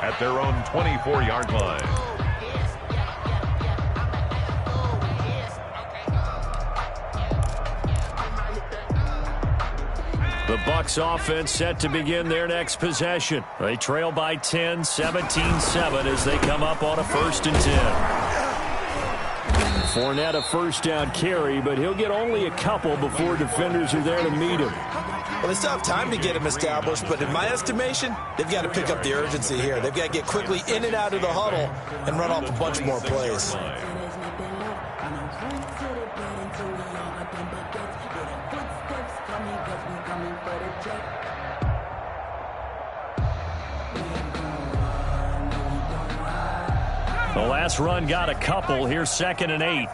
at their own 24-yard line. The Bucs offense set to begin their next possession. They trail by 10, 17-7 as they come up on a 1st and 10. Fournette a first down carry, but he'll get only a couple before defenders are there to meet him. Well, they still have time to get him established, but in my estimation, they've got to pick up the urgency here. They've got to get quickly in and out of the huddle and run off a bunch more plays. The last run got a couple. Here's 2nd and 8.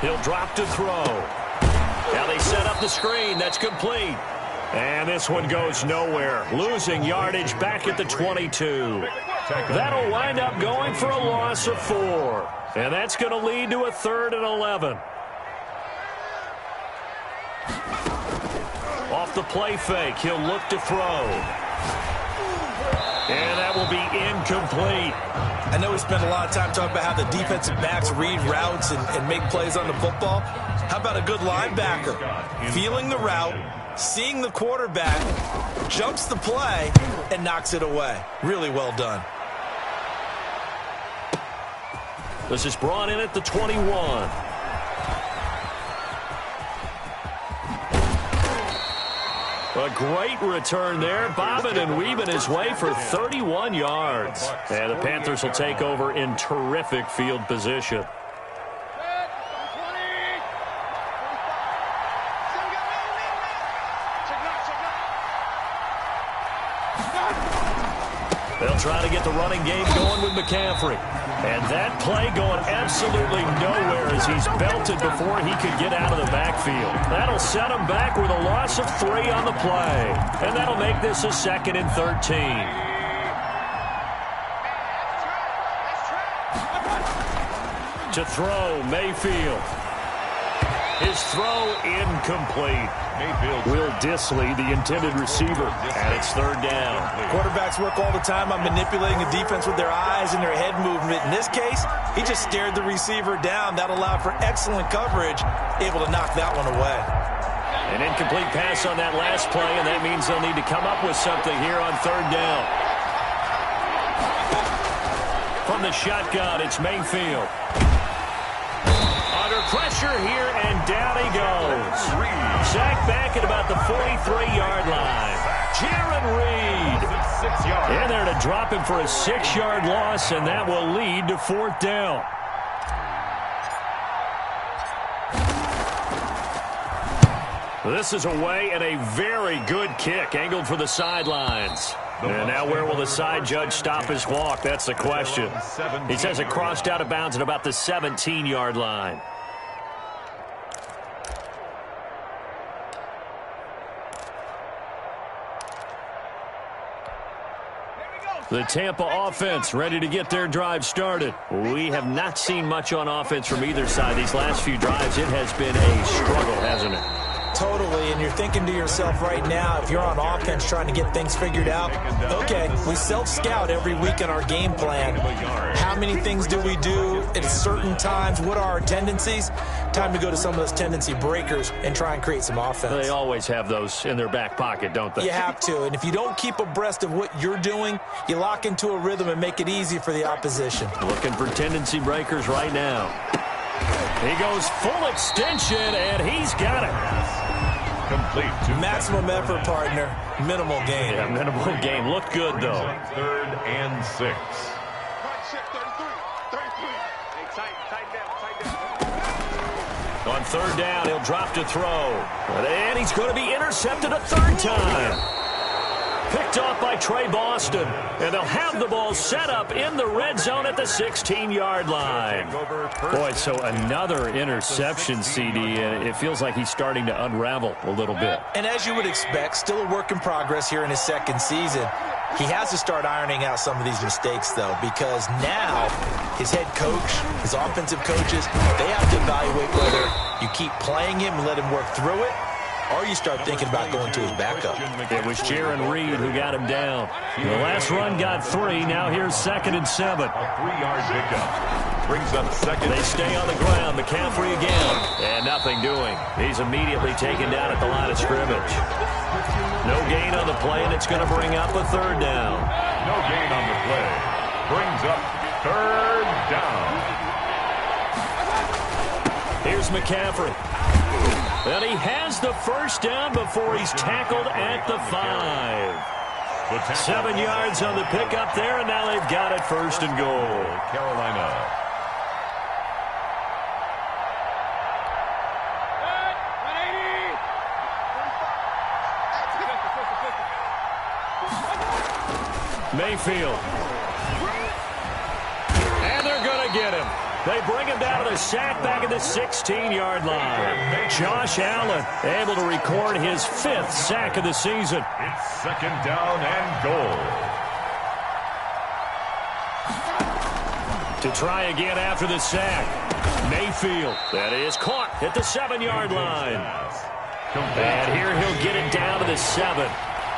He'll drop to throw. Now they set up the screen. That's complete. And this one goes nowhere. Losing yardage back at the 22. That'll wind up going for a loss of 4. And that's going to lead to a 3rd and 11. Off the play fake, he'll look to throw. And that will be incomplete. I know we spent a lot of time talking about how the defensive backs read routes and make plays on the football. How about a good linebacker? Feeling the route, seeing the quarterback, jumps the play, and knocks it away. Really well done. This is brought in at the 21. A great return there, bobbing and weaving his way for 31 yards. And the Panthers will take over in terrific field position. They'll try to get the running game going with McCaffrey. And that play going absolutely nowhere as he's belted before he could get out of the backfield. That'll set him back with a loss of 3 on the play. And that'll make this a 2nd and 13. To throw, Mayfield. His throw incomplete. Will Dissly, the intended receiver, and it's 3rd down. Quarterbacks work all the time on manipulating the defense with their eyes and their head movement. In this case, he just stared the receiver down. That allowed for excellent coverage, able to knock that one away. An incomplete pass on that last play, and that means they'll need to come up with something here on 3rd down. From the shotgun, it's Mayfield. Under pressure here, and down he goes. Sacked back at about the 43-yard line. Jaron Reed. In there to drop him for a 6-yard loss, and that will lead to 4th down. This is away and a very good kick, angled for the sidelines. And now where will the side judge stop his walk? That's the question. He says it crossed out of bounds at about the 17-yard line. The Tampa offense ready to get their drive started. We have not seen much on offense from either side. These last few drives, it has been a struggle, hasn't it? Totally, and you're thinking to yourself right now, if you're on offense trying to get things figured out, okay, we self-scout every week in our game plan. How many things do we do at certain times? What are our tendencies? Time to go to some of those tendency breakers and try and create some offense. They always have those in their back pocket, don't they? You have to, and if you don't keep abreast of what you're doing, you lock into a rhythm and make it easy for the opposition. Looking for tendency breakers right now. He goes full extension, and he's got it. Complete to maximum effort, partner. Minimal gain. Yeah, minimal gain. Looked good, though. 3rd and 6. On 3rd down, he'll drop to throw. And he's going to be intercepted a 3rd time. Picked off by Trey Boston. And they'll have the ball set up in the red zone at the 16-yard line. Boy, so another interception, CD, and it feels like he's starting to unravel a little bit. And as you would expect, still a work in progress here in his 2nd season. He has to start ironing out some of these mistakes, though, because now his head coach, his offensive coaches, they have to evaluate whether you keep playing him and let him work through it, or you start thinking about going to his backup. It was Jaron Reed who got him down. The last run got 3. Now here's 2nd and 7. A 3-yard pickup. Brings up 2nd. They stay on the ground. McCaffrey again. And nothing doing. He's immediately taken down at the line of scrimmage. No gain on the play, and it's going to bring up a 3rd down. No gain on the play. Brings up 3rd down. Here's McCaffrey. And he has the 1st down before he's tackled at the 5. 7 yards on the pickup there, and now they've got it 1st and goal. Carolina. Mayfield. And they're going to get him. They bring him down to the sack back at the 16-yard line. Josh Allen able to record his 5th sack of the season. It's 2nd down and goal. To try again after the sack. Mayfield. That is caught at the 7-yard line. And here he'll get it down to the 7.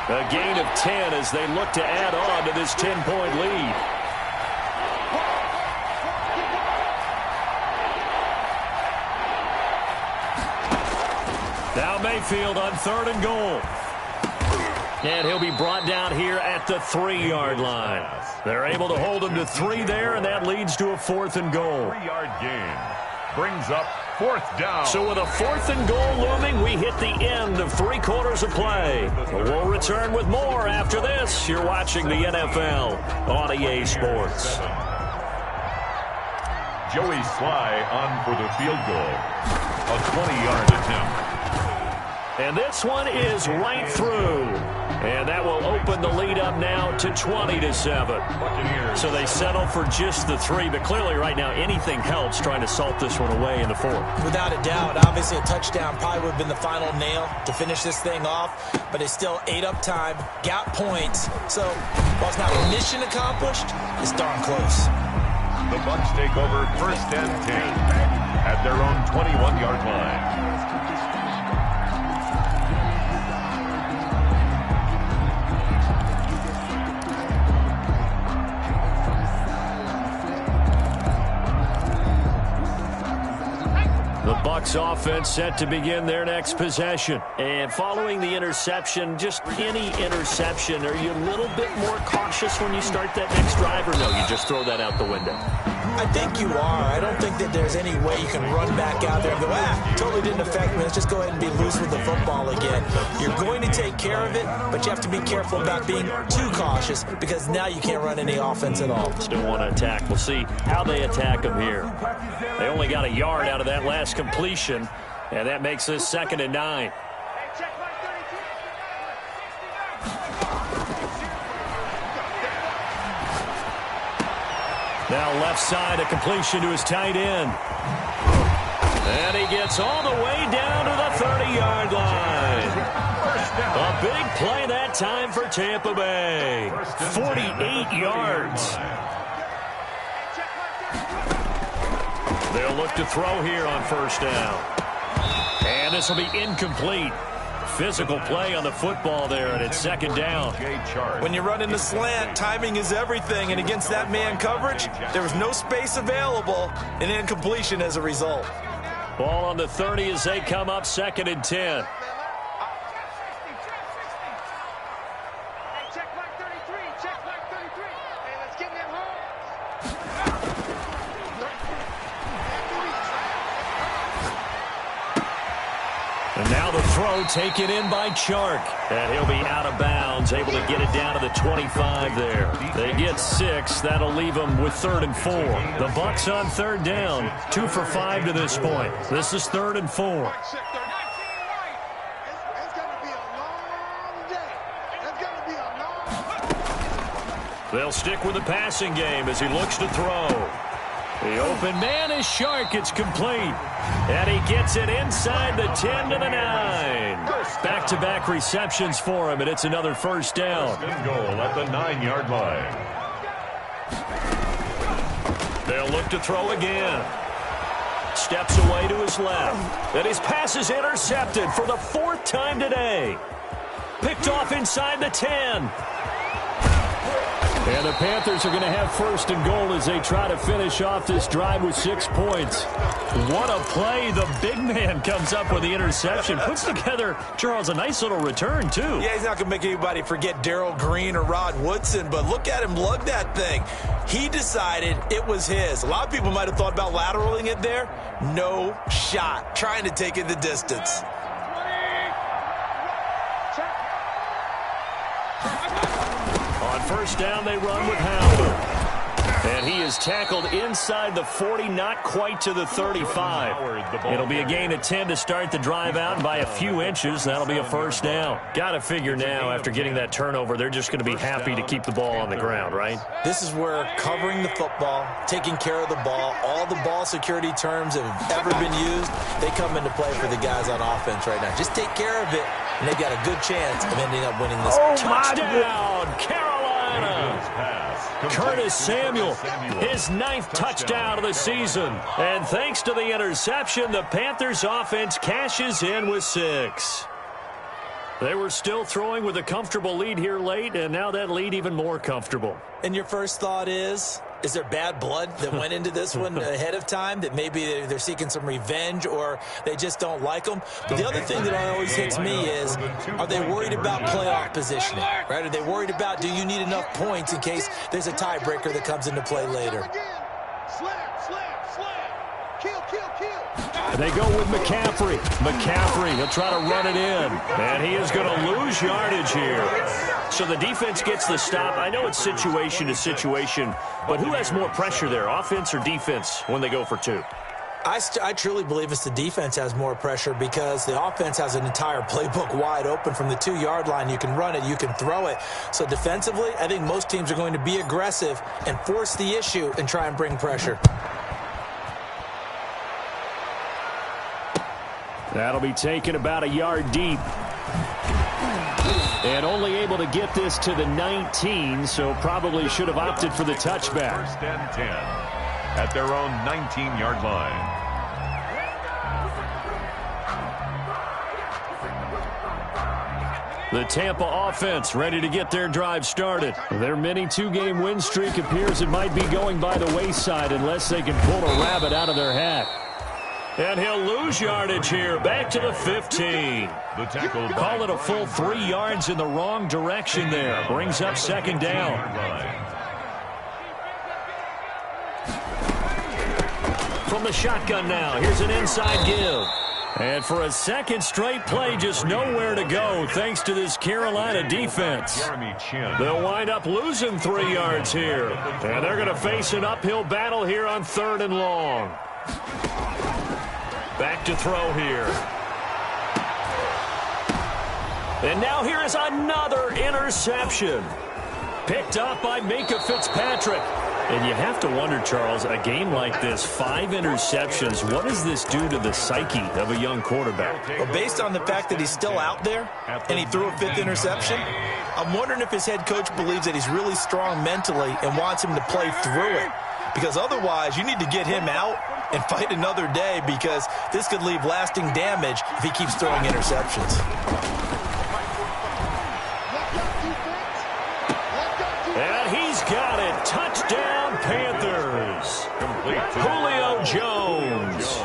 A gain of 10 as they look to add on to this 10-point lead. Now Mayfield on 3rd and goal. And he'll be brought down here at the 3-yard line. They're able to hold him to 3 there, and that leads to a 4th and goal. 3-yard gain. Brings up 4th down. So with a 4th and goal looming, we hit the end of 3 quarters of play. We'll return with more after this. You're watching the NFL on EA Sports. Joey Sly on for the field goal. A 20-yard attempt. And this one is right through. And that will open the lead up now to 20-7. So they settle for just the 3, but clearly right now anything helps trying to salt this one away in the 4th. Without a doubt, obviously a touchdown probably would have been the final nail to finish this thing off, but it's still 8 up time, got points. So while it's not mission accomplished, it's darn close. The Bucs take over 1st and 10 at their own 21-yard line. The Bucs offense set to begin their next possession. And following the interception, just any interception, are you a little bit more cautious when you start that next drive, or no, you just throw that out the window? I think you are. I don't think that there's any way you can run back out there and go, totally didn't affect me. Let's just go ahead and be loose with the football again. You're going to take care of it, but you have to be careful about being too cautious because now you can't run any offense at all. Still want to attack. We'll see how they attack them here. They only got a yard out of that last completion, and that makes this 2nd and 9. Now left side, a completion to his tight end. And he gets all the way down to the 30-yard line. A big play that time for Tampa Bay. 48 yards. They'll look to throw here on 1st down. And this will be incomplete. Physical play on the football there, and it's 2nd down. When you run in the slant, timing is everything, and against that man coverage, there was no space available, and incompletion as a result. Ball on the 30 as they come up 2nd and 10. And now the throw taken in by Chark. And he'll be out of bounds, able to get it down to the 25 there. They get 6. That'll leave them with 3rd and 4. The Bucs on 3rd down. 2 for 5 to this point. This is 3rd and 4. They'll stick with the passing game as he looks to throw. The open man is Chark. It's complete. And he gets it inside the 10 to the 9. Back-to-back receptions for him, and it's another 1st down. 1st and goal at the 9-yard line. They'll look to throw again. steps away to his left. And his pass is intercepted for the 4th time today. Picked off inside the 10. And the Panthers are going to have 1st and goal as they try to finish off this drive with 6 points. What a play. The big man comes up with the interception. Puts together, Charles, a nice little return, too. Yeah, he's not going to make anybody forget Darrell Green or Rod Woodson, but look at him lug that thing. He decided it was his. A lot of people might have thought about lateraling it there. No shot. Trying to take it the distance. On 1st down, they run with Howard. And he is tackled inside the 40, not quite to the 35. It'll be a gain of 10 to start the drive out, and by a few inches, that'll be a 1st down. Got to figure now, after getting that turnover, they're just going to be happy to keep the ball on the ground, right? This is where covering the football, taking care of the ball, all the ball security terms that have ever been used, they come into play for the guys on offense right now. Just take care of it, and they've got a good chance of ending up winning this. Touchdown, Carolina! Curtis Samuel, his 9th touchdown of the season. And thanks to the interception, the Panthers offense cashes in with 6. They were still throwing with a comfortable lead here late, and now that lead even more comfortable. And your first thought is there bad blood that went into this one ahead of time, that maybe they're seeking some revenge or they just don't like them? But the other thing that always hits me is, are they worried about playoff positioning? Right? Are they worried about, do you need enough points in case there's a tiebreaker that comes into play later? They go with McCaffrey. McCaffrey, he'll try to run it in. And he is going to lose yardage here. So the defense gets the stop. I know it's situation to situation, but who has more pressure there, offense or defense, when they go for 2? I truly believe it's the defense has more pressure because the offense has an entire playbook wide open from the 2-yard line. You can run it, you can throw it. So defensively, I think most teams are going to be aggressive and force the issue and try and bring pressure. That'll be taken about a yard deep. And only able to get this to the 19, so probably should have opted for the touchback. 1st and 10 at their own 19-yard line. The Tampa offense ready to get their drive started. Their mini 2-game win streak appears it might be going by the wayside unless they can pull a rabbit out of their hat. And he'll lose yardage here, back to the 15. Call it a full 3 yards in the wrong direction there. Brings up 2nd down. From the shotgun now, here's an inside give. And for a 2nd straight play, just nowhere to go thanks to this Carolina defense. They'll wind up losing 3 yards here. And they're going to face an uphill battle here on 3rd and long. Back to throw here. And now here is another interception. Picked up by Minka Fitzpatrick. And you have to wonder, Charles, a game like this, 5 interceptions, what does this do to the psyche of a young quarterback? Well, based on the fact that he's still out there and he threw a 5th interception, I'm wondering if his head coach believes that he's really strong mentally and wants him to play through it. Because otherwise, you need to get him out and fight another day, because this could leave lasting damage if he keeps throwing interceptions. And he's got it. Touchdown, Panthers. Julio Jones.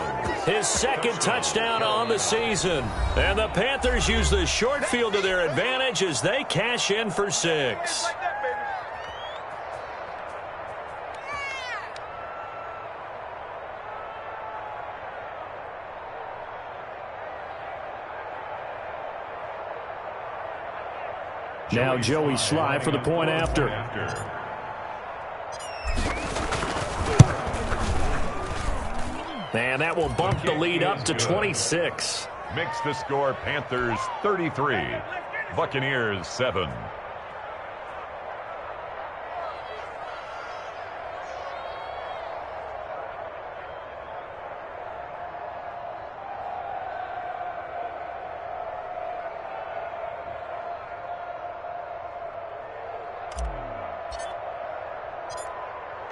His 2nd touchdown on the season. And the Panthers use the short field to their advantage as they cash in for 6. Now Joey Sly for the point after. And that will bump the lead up to 26. Makes the score Panthers 33, Buccaneers 7.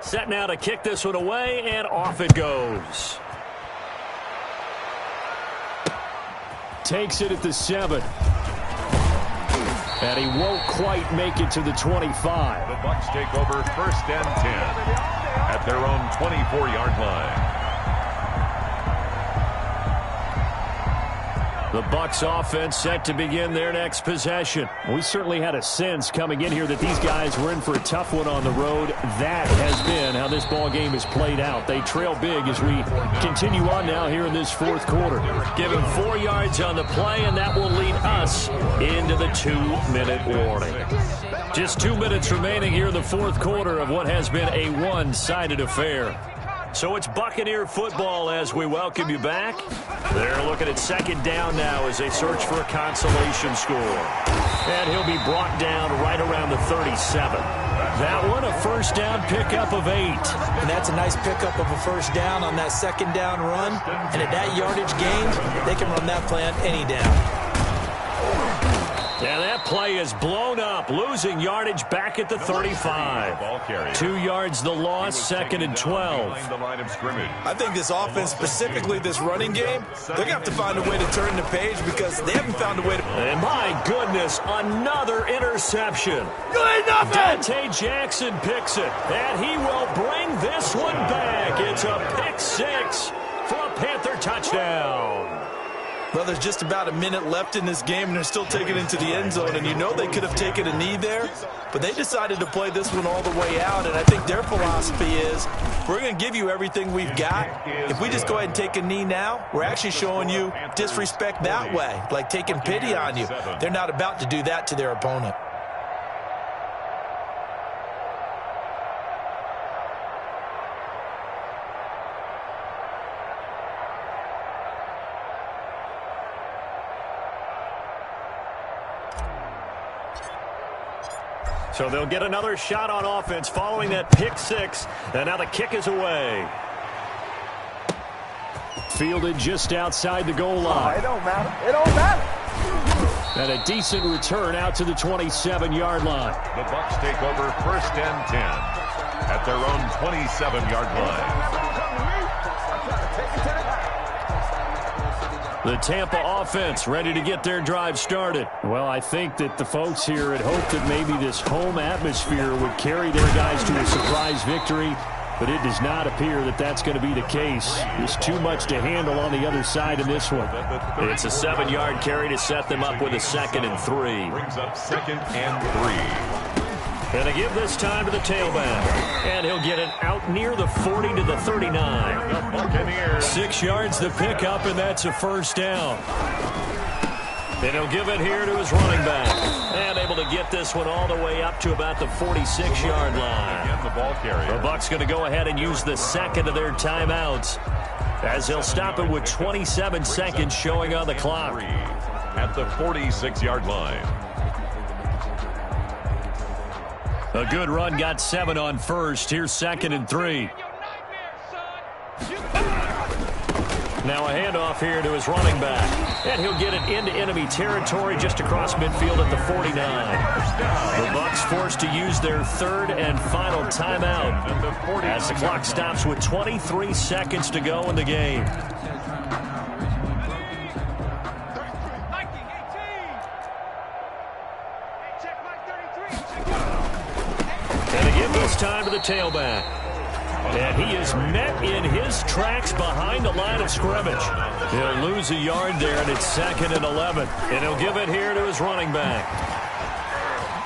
Set now to kick this one away, and off it goes. takes it at the 7. And he won't quite make it to the 25. The Bucs take over 1st and 10 at their own 24-yard line. The Bucs offense set to begin their next possession. We certainly had a sense coming in here that these guys were in for a tough one on the road. That has been how this ball game has played out. They trail big as we continue on now here in this 4th quarter. Give him 4 yards on the play, and that will lead us into the 2-minute warning. Just 2 minutes remaining here in the 4th quarter of what has been a one-sided affair. So it's Buccaneer football as we welcome you back. They're looking at 2nd down now as they search for a consolation score. And he'll be brought down right around the 37. That one, a 1st down pickup of 8. And that's a nice pickup of a 1st down on that 2nd down run. And at that yardage gain, they can run that play on any down. And that play is blown up, losing yardage back at the 35. 2 yards the loss, 2nd and 12. I think this offense, specifically this running game, they're going to have to find a way to turn the page because they haven't found a way to... And my goodness, another interception. Dante Jackson picks it, and he will bring this one back. It's a pick 6 for a Panther touchdown. Well, there's just about a minute left in this game, and they're still taking it into the end zone. And you know they could have taken a knee there, but they decided to play this one all the way out. And I think their philosophy is, we're going to give you everything we've got. If we just go ahead and take a knee now, we're actually showing you disrespect that way, like taking pity on you. They're not about to do that to their opponent. So they'll get another shot on offense following that pick 6. And now the kick is away. Fielded just outside the goal line. It don't matter. It don't matter. And a decent return out to the 27-yard line. The Bucs take over 1st and 10 at their own 27-yard line. The Tampa offense ready to get their drive started. Well, I think that the folks here had hoped that maybe this home atmosphere would carry their guys to a surprise victory, but it does not appear that that's going to be the case. There's too much to handle on the other side in this one. It's a 7-yard carry to set them up with a 2nd and 3. Brings up 2nd and 3. And they give this time to the tailback. And he'll get it out near the 40 to the 39. 6 yards the pickup, and that's a 1st down. And he'll give it here to his running back. And able to get this one all the way up to about the 46-yard line. The Bucs going to go ahead and use the 2nd of their timeouts, as they'll stop it with 27 seconds showing on the clock. At the 46-yard line. A good run, got 7 on 1st. Here's 2nd and 3. Now a handoff here to his running back. And he'll get it into enemy territory just across midfield at the 49. The Bucs forced to use their 3rd and final timeout as the clock stops with 23 seconds to go in the game. And again this time to the tailback. And he is met in his tracks behind the line of scrimmage. He'll lose a yard there, and it's 2nd and 11. And he'll give it here to his running back.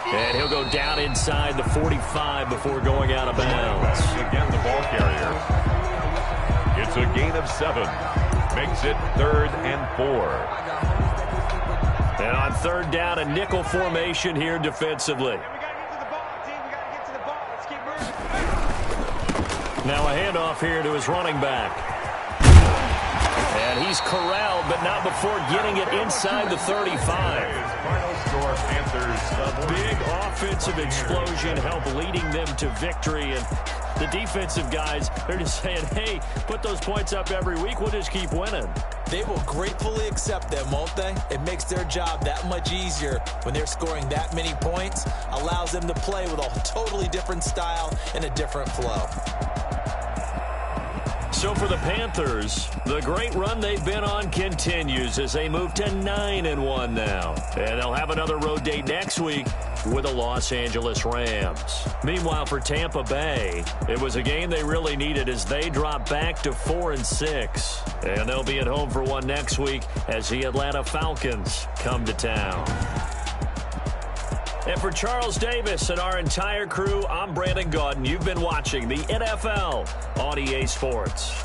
And he'll go down inside the 45 before going out of bounds. Again, the ball carrier. It's a gain of 7. Makes it 3rd and 4. And on 3rd down, a nickel formation here defensively. Now a handoff here to his running back. And he's corralled, but not before getting it inside the 35. Final score, Panthers. A big offensive explosion helped leading them to victory. And the defensive guys, they're just saying, hey, put those points up every week. We'll just keep winning. They will gratefully accept them, won't they? It makes their job that much easier when they're scoring that many points. Allows them to play with a totally different style and a different flow. So for the Panthers, the great run they've been on continues as they move to 9-1 now. And they'll have another road date next week with the Los Angeles Rams. Meanwhile, for Tampa Bay, it was a game they really needed as they drop back to 4-6. And they'll be at home for one next week as the Atlanta Falcons come to town. And for Charles Davis and our entire crew, I'm Brandon Gaudin. You've been watching the NFL on EA Sports.